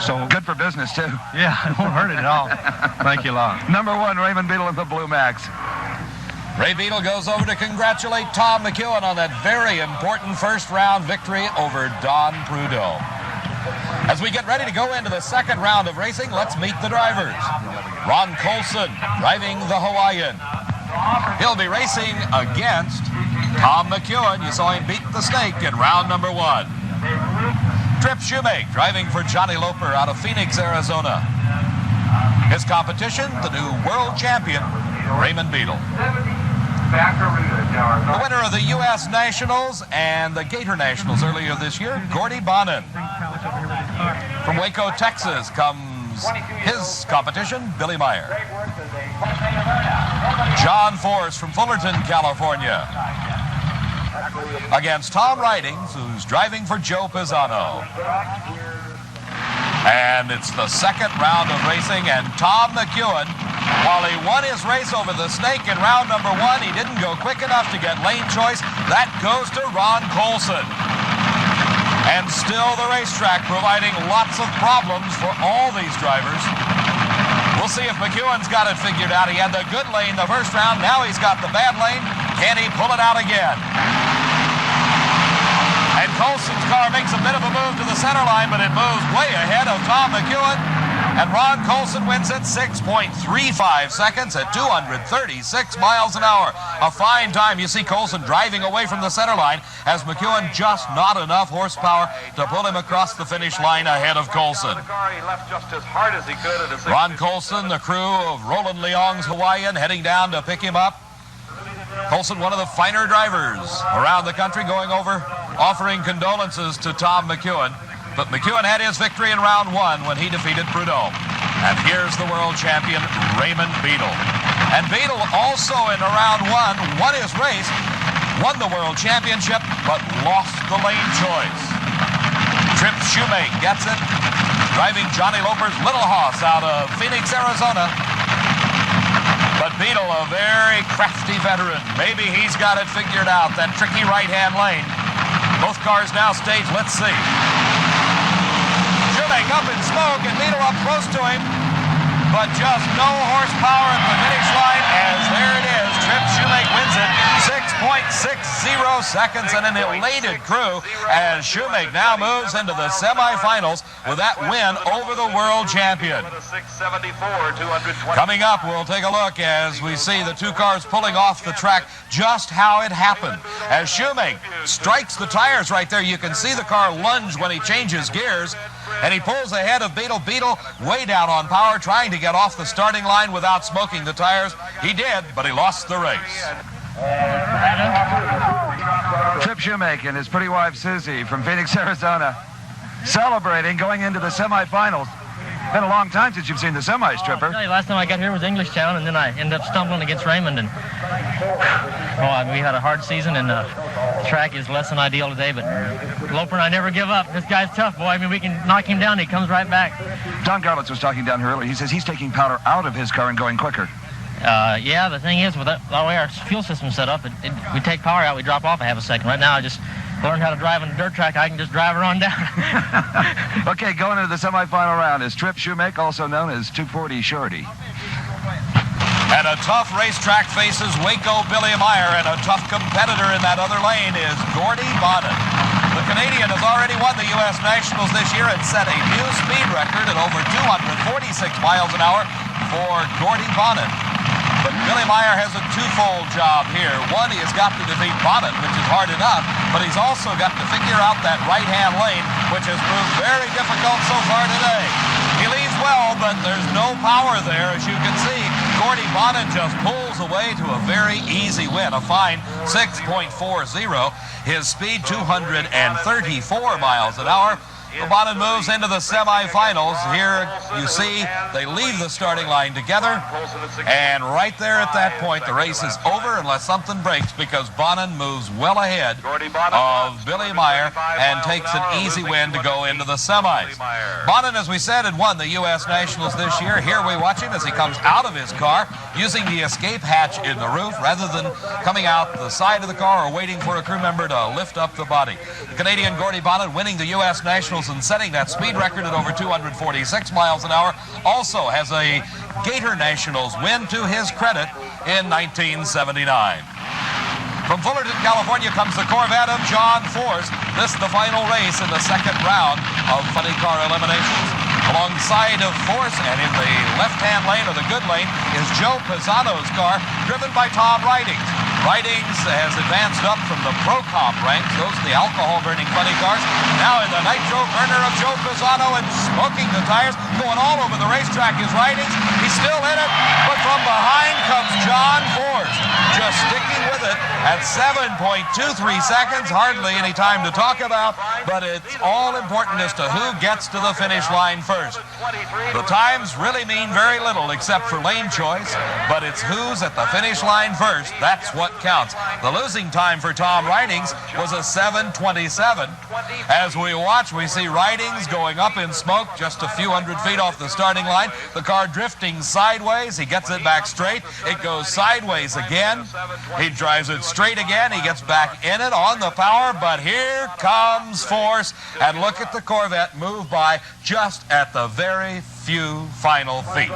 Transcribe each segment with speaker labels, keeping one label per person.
Speaker 1: So
Speaker 2: good for business, too.
Speaker 1: Yeah, it won't hurt it at all. Thank you a lot.
Speaker 2: Number 1, Raymond Beadle in the Blue Max.
Speaker 3: Ray Beadle goes over to congratulate Tom McEwen on that very important first-round victory over Don Prudhomme. As we get ready to go into the second round of racing, let's meet the drivers. Ron Colson driving the Hawaiian. He'll be racing against Tom McEwen. You saw him beat the Snake in round number 1. Trip Shoemake driving for Johnny Loper out of Phoenix, Arizona. His competition, the new world champion, Raymond Beadle. The winner of the U.S. Nationals and the Gator Nationals earlier this year, Gordy Bonin. From Waco, Texas comes his competition, Billy Meyer. John Force from Fullerton, California, against Tom Ridings, who's driving for Joe Pisano. And it's the second round of racing, and Tom McEwen, while he won his race over the Snake in round number 1, he didn't go quick enough to get lane choice. That goes to Ron Colson. And still the racetrack providing lots of problems for all these drivers. We'll see if McEwen's got it figured out. He had the good lane the first round. Now he's got the bad lane. Can he pull it out again? And Colson's car makes a bit of a move to the center line, but it moves way ahead of Tom McEwen. And Ron Colson wins at 6.35 seconds at 236 miles an hour. A fine time. You see Colson driving away from the center line as McEwen just not enough horsepower to pull him across the finish line ahead of Colson. Ron Colson, the crew of Roland Leong's Hawaiian, heading down to pick him up. Colson, one of the finer drivers around the country, going over, offering condolences to Tom McEwen. But McEwen had his victory in round 1 when he defeated Prudhomme. And here's the world champion, Raymond Beadle. And Beadle also in round 1 won his race, won the world championship, but lost the lane choice. Trip Shoemake gets it, driving Johnny Loper's Little Hoss out of Phoenix, Arizona. But Beadle, a very crafty veteran. Maybe he's got it figured out, that tricky right-hand lane. Both cars now staged. Let's see. Shoemake up in smoke and Beadle up close to him, but just no horsepower at the finish line, as there it is. Trip Shoemake wins it, 6.60 seconds, and an elated crew as Shoemake now moves into the semifinals with that win over the world champion. Coming up, we'll take a look as we see the two cars pulling off the track, just how it happened. As Shoemake strikes the tires right there, you can see the car lunge when he changes gears, and he pulls ahead of Beadle. Beadle way down on power, trying to get off the starting line without smoking the tires. He did, but he lost the race.
Speaker 2: Trip Shoemake and his pretty wife Susie from Phoenix, Arizona, celebrating going into the semifinals. Been a long time since you've seen the semis, Tripper.
Speaker 4: I'll tell you, last time I got here was Englishtown, and then I ended up stumbling against Raymond. And we had a hard season, and the track is less than ideal today. But Loper and I never give up. This guy's tough, boy. I mean, we can knock him down. He comes right back.
Speaker 2: Don Garlitz was talking down here earlier. He says he's taking powder out of his car and going quicker.
Speaker 4: Yeah, the thing is, with the way our fuel system's set up, we take power out, we drop off a half a second. Right now, I just learned how to drive on a dirt track. I can just drive her on down.
Speaker 2: Okay, going into the semifinal round is Trip Shoemake, also known as 240 Shorty.
Speaker 3: And a tough racetrack faces Waco Billy Meyer, and a tough competitor in that other lane is Gordy Bonin. The Canadian has already won the U.S. Nationals this year and set a new speed record at over 246 miles an hour for Gordy Bonin. But Billy Meyer has a twofold job here. One, he has got to defeat Bonin, which is hard enough, but he's also got to figure out that right-hand lane, which has proved very difficult so far today. He leads well, but there's no power there. As you can see, Gordy Bonin just pulls away to a very easy win, a fine 6.40. His speed, 234 miles an hour. Bonin moves into the semifinals. Here you see they leave the starting line together, and right there at that point the race is over unless something breaks, because Bonin moves well ahead of Billy Meyer and takes an easy win to go into the semis. Bonin, as we said, had won the U.S. Nationals this year. Here we watch him as he comes out of his car using the escape hatch in the roof rather than coming out the side of the car or waiting for a crew member to lift up the body. The Canadian Gordy Bonin winning the U.S. Nationals Mickelson, setting that speed record at over 246 miles an hour, also has a Gator Nationals win to his credit in 1979. From Fullerton, California comes the Corvette of John Force. This is the final race in the second round of funny car eliminations. Alongside of Force and in the left-hand lane or the good lane is Joe Pisano's car, driven by Tom Ridings. Ridings has advanced up from the Pro Comp ranks. Those are the alcohol-burning funny cars. Now in the nitro burner of Joe Pisano and smoking the tires, going all over the racetrack is Ridings. He's still in it, but from behind comes John Force, just sticking with it at 7.23 seconds. Hardly any time to talk about, but it's all important as to who gets to the finish line first. The times really mean very little except for lane choice, but it's who's at the finish line first. That's what counts. The losing time for Tom Ridings was a 7:27. As we watch, we see Ridings going up in smoke just a few hundred feet off the starting line. The car drifting sideways. He gets it back straight. It goes sideways again. He drives it straight again. He gets back in it on the power, but here comes Force. And look at the Corvette move by just at the very few final feet.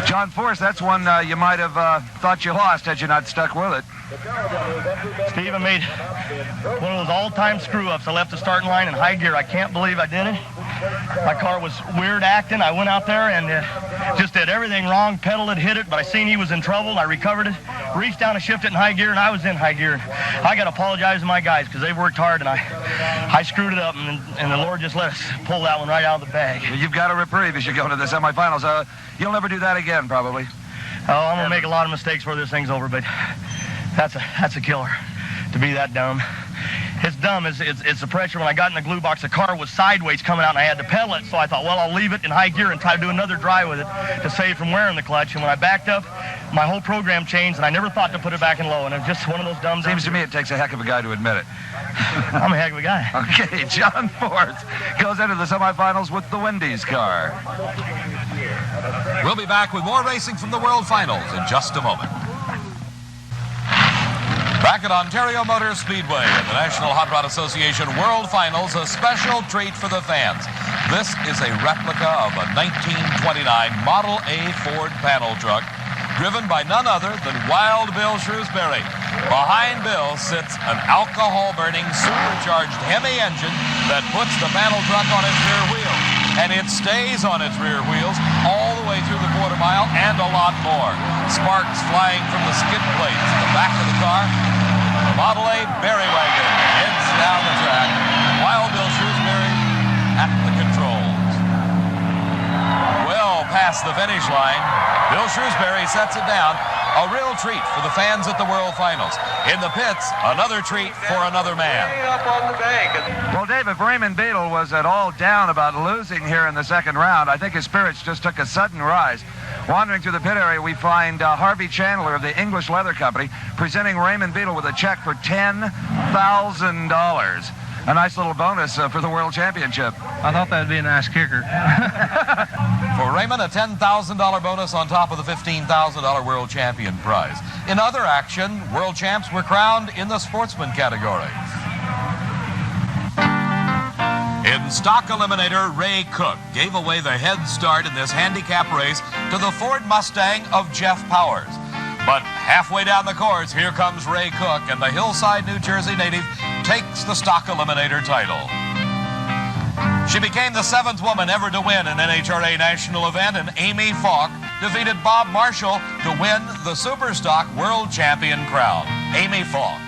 Speaker 2: John Force, that's one you might have thought you lost had you not stuck with it.
Speaker 5: Steve, I made one of those all-time screw-ups. I left the starting line in high gear. I can't believe I did it. My car was weird acting. I went out there and just did everything wrong. Pedaled it, hit it, but I seen he was in trouble. And I recovered it, reached down and shifted it in high gear, and I was in high gear. I got to apologize to my guys because they've worked hard, and I screwed it up, and the Lord just let us pull that one right out of the bag.
Speaker 2: You've got a reprieve as you go to the semifinals. You'll never do that again, probably.
Speaker 5: Oh, I'm going to make a lot of mistakes before this thing's over, but that's a killer to be that dumb. It's dumb. It's the pressure. When I got in the glue box, the car was sideways coming out, and I had to pedal it. So I thought, well, I'll leave it in high gear and try to do another drive with it to save from wearing the clutch. And when I backed up, my whole program changed, and I never thought to put it back in low. And it's just one of those dumb.
Speaker 2: Seems to me it takes a heck of a guy to admit it.
Speaker 5: I'm a heck of a guy.
Speaker 2: Okay, John Force goes into the semifinals with the Wendy's car.
Speaker 3: We'll be back with more racing from the World Finals in just a moment. Back at Ontario Motor Speedway in the National Hot Rod Association World Finals, a special treat for the fans. This is a replica of a 1929 Model A Ford panel truck driven by none other than Wild Bill Shrewsbury. Behind Bill sits an alcohol-burning supercharged Hemi engine that puts the panel truck on its rear wheels. And it stays on its rear wheels all the way through the quarter mile and a lot more. Sparks flying from the skid plates in the back of the car. The Model A Berry Wagon heads down the track. Wild Bill Shrewsbury at the controls. Well past the finish line, Bill Shrewsbury sets it down. A real treat for the fans at the World Finals. In the pits, another treat for another man.
Speaker 2: Well, Dave, if Raymond Beadle was at all down about losing here in the second round, I think his spirits just took a sudden rise. Wandering through the pit area, we find Harvey Chandler of the English Leather Company presenting Raymond Beadle with a check for $10,000. A nice little bonus for the World Championship.
Speaker 1: I thought that'd be a nice kicker.
Speaker 3: For Raymond, a $10,000 bonus on top of the $15,000 World Champion prize. In other action, World Champs were crowned in the sportsman category. In stock eliminator, Ray Cook gave away the head start in this handicap race to the Ford Mustang of Jeff Powers. But halfway down the course, here comes Ray Cook, and the Hillside, New Jersey native takes the stock eliminator title. She became the 7th woman ever to win an NHRA national event, and Amy Falk defeated Bob Marshall to win the Superstock World Champion crown. Amy Falk.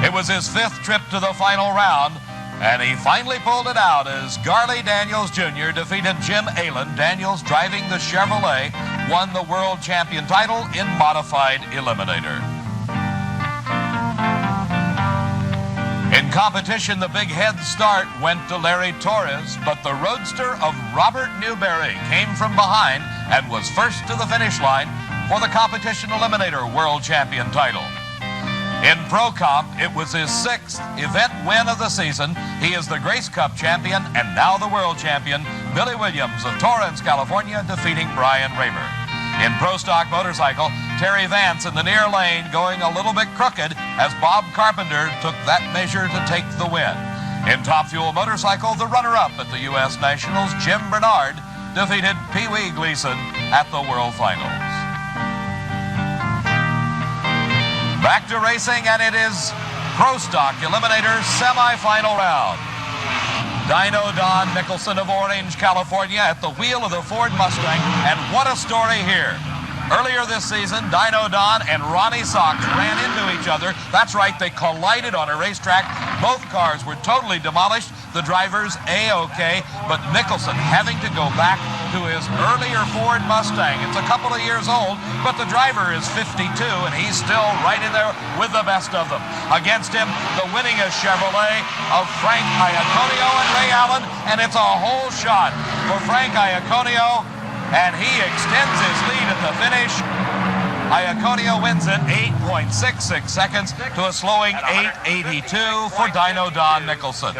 Speaker 3: It was his 5th trip to the final round, and he finally pulled it out as Garley Daniels Jr. defeated Jim Allen. Daniels, driving the Chevrolet, won the World Champion title in modified eliminator. In competition, the big head start went to Larry Torres, but the roadster of Robert Newberry came from behind and was first to the finish line for the competition eliminator World Champion title. In Pro Comp, it was his 6th event win of the season. He is the Grace Cup champion and now the world champion, Billy Williams of Torrance, California, defeating Brian Raymer. In Pro Stock Motorcycle, Terry Vance in the near lane going a little bit crooked as Bob Carpenter took that measure to take the win. In Top Fuel Motorcycle, the runner-up at the U.S. Nationals, Jim Bernard, defeated Pee Wee Gleason at the World Finals. Back to racing, and it is Pro Stock Eliminator semi-final round. Dino Don Nicholson of Orange, California at the wheel of the Ford Mustang, and what a story here. Earlier this season, Dino Don and Ronnie Sox ran into each other. That's right, they collided on a racetrack. Both cars were totally demolished. The drivers A-OK, but Nicholson having to go back to his earlier Ford Mustang. It's a couple of years old, but the driver is 52, and he's still right in there with the best of them. Against him, the winningest Chevrolet of Frank Iaconio and Ray Allen, and it's a whole shot for Frank Iaconio, and he extends his lead at the finish. Iaconio wins it 8.66 seconds to a slowing 8.82 for Dino Don Nicholson.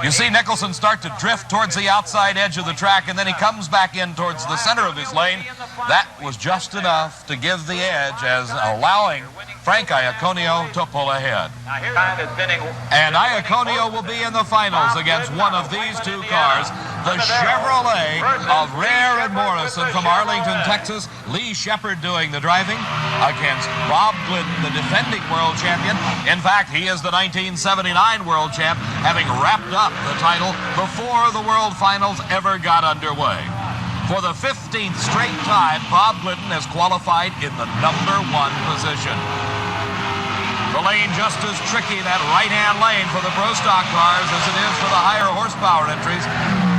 Speaker 3: You see Nicholson start to drift towards the outside edge of the track, and then he comes back in towards the center of his lane. That was just enough to give the edge, as allowing Frank Iaconio to pull ahead. And Iaconio will be in the finals against one of these two cars, the Chevrolet of Rare and Morrison from Arlington, Texas. Lee Shepard doing the driving against Bob Glidden, the defending world champion. In fact, he is the 1979 world champ, having wrapped up the title before the World Finals ever got underway. For the 15th straight time, Bob Glidden has qualified in the #1 position. The lane just as tricky, that right-hand lane for the Pro Stock cars, as it is for the higher horsepower entries.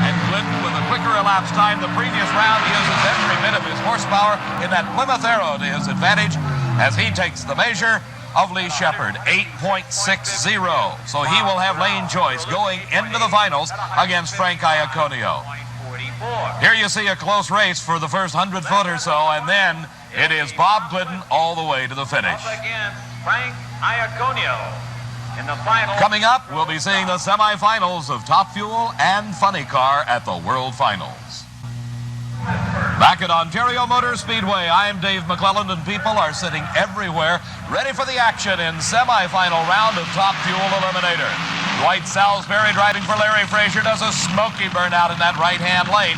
Speaker 3: And Glidden, with a quicker elapsed time the previous round, uses every bit of his horsepower in that Plymouth Arrow to his advantage as he takes the measure of Lee Shepard, 8.60. So he will have lane choice going into the finals against Frank Iaconio. Here you see a close race for the first 100 foot or so, and then it is Bob Glidden all the way to the finish.
Speaker 6: Frank Iaconio in the final.
Speaker 3: Coming up, we'll be seeing the semifinals of Top Fuel and Funny Car at the World Finals. Back at Ontario Motor Speedway, I'm Dave McClelland, and people are sitting everywhere ready for the action in semifinal round of Top Fuel Eliminator. Dwight Salisbury driving for Larry Frazier does a smoky burnout in that right-hand lane.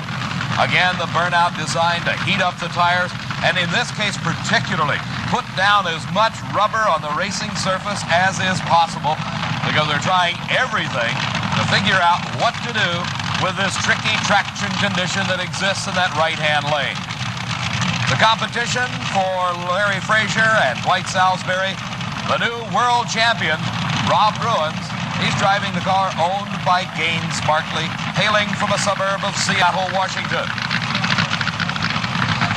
Speaker 3: Again, the burnout designed to heat up the tires, and in this case particularly, put down as much rubber on the racing surface as is possible, because they're trying everything to figure out what to do with this tricky traction condition that exists in that right-hand lane. The competition for Larry Frazier and Dwight Salisbury, the new world champion, Rob Bruins. He's driving the car owned by Gaines Markley, hailing from a suburb of Seattle, Washington.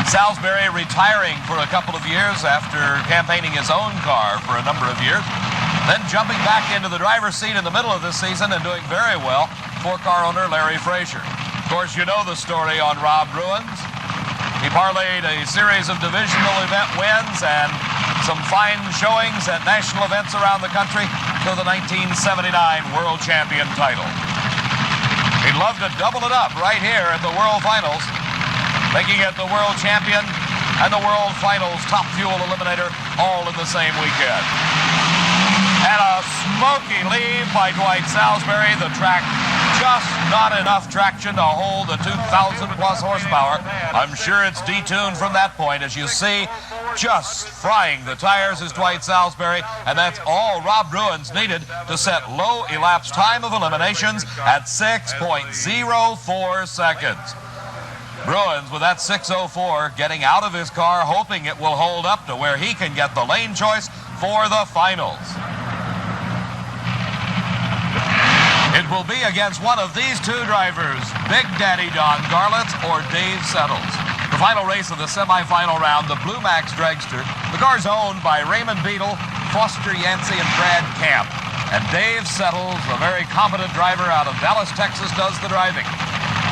Speaker 3: Salisbury retiring for a couple of years after campaigning his own car for a number of years, then jumping back into the driver's seat in the middle of this season and doing very well for car owner Larry Frazier. Of course, you know the story on Rob Bruins. He parlayed a series of divisional event wins and some fine showings at national events around the country to the 1979 World Champion title. He'd love to double it up right here at the World Finals, making it the World Champion and the World Finals Top Fuel Eliminator all in the same weekend. And a smoky lead by Dwight Salisbury. The track, just not enough traction to hold the 2,000 plus horsepower. I'm sure it's detuned from that point. As you see, just frying the tires is Dwight Salisbury, and that's all Rob Bruins needed to set low elapsed time of eliminations at 6.04 seconds. Bruins with that 6.04 getting out of his car, hoping it will hold up to where he can get the lane choice for the finals. It will be against one of these two drivers, Big Daddy Don Garlitz or Dave Settles. The final race of the semifinal round, the Blue Max Dragster. The car's owned by Raymond Beadle, Foster Yancey, and Brad Camp. And Dave Settles, a very competent driver out of Dallas, Texas, does the driving.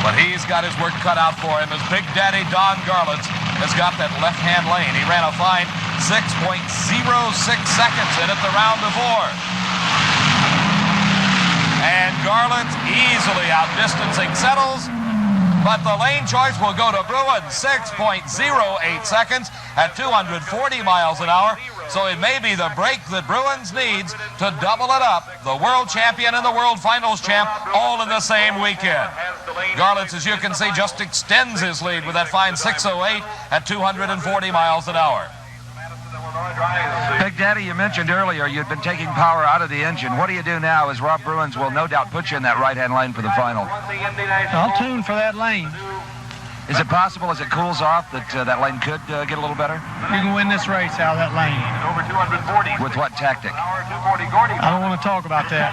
Speaker 3: But he's got his work cut out for him as Big Daddy Don Garlitz has got that left-hand lane. He ran a fine 6.06 seconds in it the round before. And Garlitz easily outdistancing Settles, but the lane choice will go to Bruins, 6.08 seconds at 240 miles an hour. So it may be the break that Bruins needs to double it up. The world champion and the world finals champ all in the same weekend. Garlitz, as you can see, just extends his lead with that fine 6:08 at 240 miles an hour.
Speaker 2: Big Daddy, you mentioned earlier you'd been taking power out of the engine. What do you do now, as Rob Bruins will no doubt put you in that right-hand lane for the final?
Speaker 1: I'll tune for that lane.
Speaker 2: Is it possible, as it cools off, that that lane could get a little better?
Speaker 1: You can win this race out of that lane.
Speaker 2: With what tactic?
Speaker 1: I don't want to talk about that.